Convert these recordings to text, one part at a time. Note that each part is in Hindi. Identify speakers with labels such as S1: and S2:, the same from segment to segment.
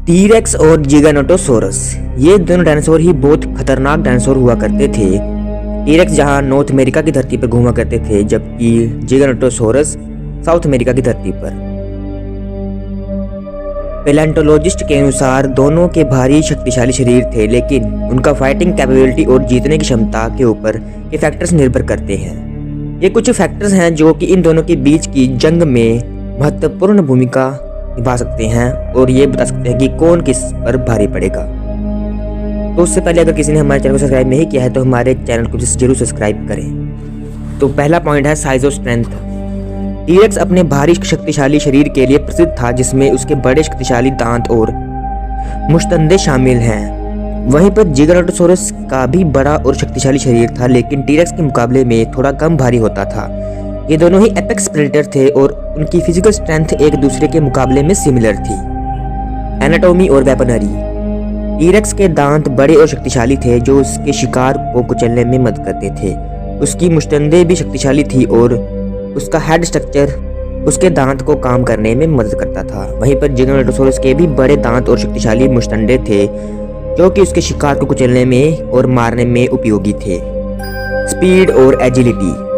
S1: टी-रेक्स और जिगानोटोसोरस, ये दोनों डायनासोर ही बहुत खतरनाक डायनासोर हुआ करते थे। टी-रेक्स जहां नॉर्थ अमेरिका की धरती पर घूमा करते थे, जबकि जिगानोटोसोरस साउथ अमेरिका की धरती पर। पैलेंटोलॉजिस्ट के अनुसार दोनों के भारी शक्तिशाली शरीर थे, लेकिन उनका फाइटिंग कैपेबिलिटी और जीतने की क्षमता के ऊपर ये फैक्टर्स निर्भर करते हैं। ये कुछ फैक्टर्स हैं जो कि इन दोनों के बीच की जंग में महत्वपूर्ण भूमिका निभा सकते हैं और ये बता सकते हैं कि कौन किस पर भारी पड़ेगा। तो उससे पहले अगर किसी ने हमारे चैनल को सब्सक्राइब नहीं किया है तो हमारे चैनल को जरूर सब्सक्राइब करें। तो पहला पॉइंट है साइज और स्ट्रेंथ। टी-रेक्स अपने भारी शक्तिशाली शरीर के लिए प्रसिद्ध था, जिसमें उसके बड़े शक्तिशाली दांत और मुश्तंदे शामिल हैं। वहीं पर जिगानोटोसोरस का भी बड़ा और शक्तिशाली शरीर था, लेकिन टी-रेक्स के मुकाबले में थोड़ा कम भारी होता था। ये दोनों ही एपेक्स प्रेडेटर थे और उनकी फिजिकल स्ट्रेंथ एक दूसरे के मुकाबले में सिमिलर थी। एनाटॉमी और वेपनरी। टी-रेक्स के दांत बड़े और शक्तिशाली थे, जो उसके शिकार को कुचलने में मदद करते थे। उसकी मुश्तंदे भी शक्तिशाली थी और उसका हेड स्ट्रक्चर उसके दांत को काम करने में मदद करता था। वहीं पर जिगानोटोसोरस के भी बड़े दांत और शक्तिशाली मुश्तंडे थे, जो कि उसके शिकार को कुचलने में और मारने में उपयोगी थे। स्पीड और एजिलिटी।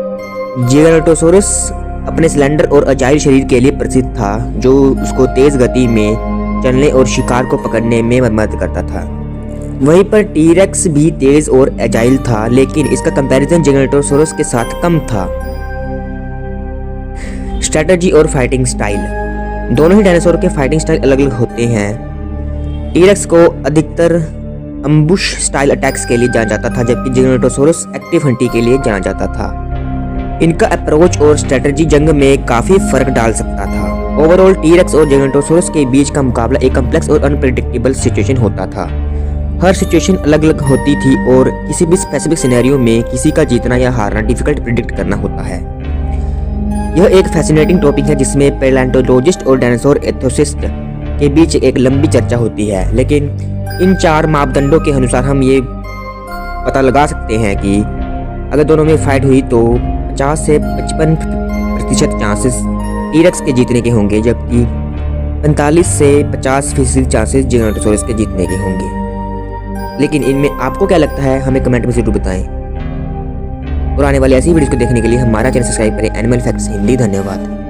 S1: जिगानोटोसोरस अपने स्लेंडर और अजाइल शरीर के लिए प्रसिद्ध था, जो उसको तेज गति में चलने और शिकार को पकड़ने में मदद करता था। वहीं पर टी-रेक्स भी तेज और एजाइल था, लेकिन इसका कंपैरिजन जिगानोटोसोरस के साथ कम था। स्ट्रेटजी और फाइटिंग स्टाइल। दोनों ही डायनासोर के फाइटिंग स्टाइल अलग अलग होते हैं। टी-रेक्स को अधिकतर अम्बुश स्टाइल अटैक्स के लिए जाना जाता था, जबकि जिगानोटोसोरस एक्टिव हंटिंग के लिए जाना जाता था। इनका अप्रोच और स्ट्रेटजी जंग में काफी फर्क डाल सकता था। ओवरऑल टी-रेक्स और जिगानोटोसोरस के बीच का मुकाबला एक कम्प्लेक्स और अनप्रेडिक्टेबल सिचुएशन होता था। हर सिचुएशन अलग अलग होती थी और किसी भी स्पेसिफिक सिनेरियो में किसी का जीतना या हारना डिफिकल्ट प्रिडिक्ट करना होता है। यह एक फैसिनेटिंग टॉपिक है जिसमें पैलेंटोलॉजिस्ट और डायनासोर एथोसिस्ट के बीच एक लंबी चर्चा होती है, लेकिन इन 4 मापदंडों के अनुसार हम ये पता लगा सकते हैं कि अगर दोनों में फाइट हुई तो 50 से 55% चांसेस टी-रेक्स के जीतने के होंगे, जबकि 45 से 50% चांसेस जिगानोटोसोरस के जीतने के होंगे। लेकिन इनमें आपको क्या लगता है, हमें कमेंट में जरूर बताएं। और आने वाली ऐसी वीडियोस को देखने के लिए हमारा चैनल सब्सक्राइब करें। Animal facts Hindi. धन्यवाद।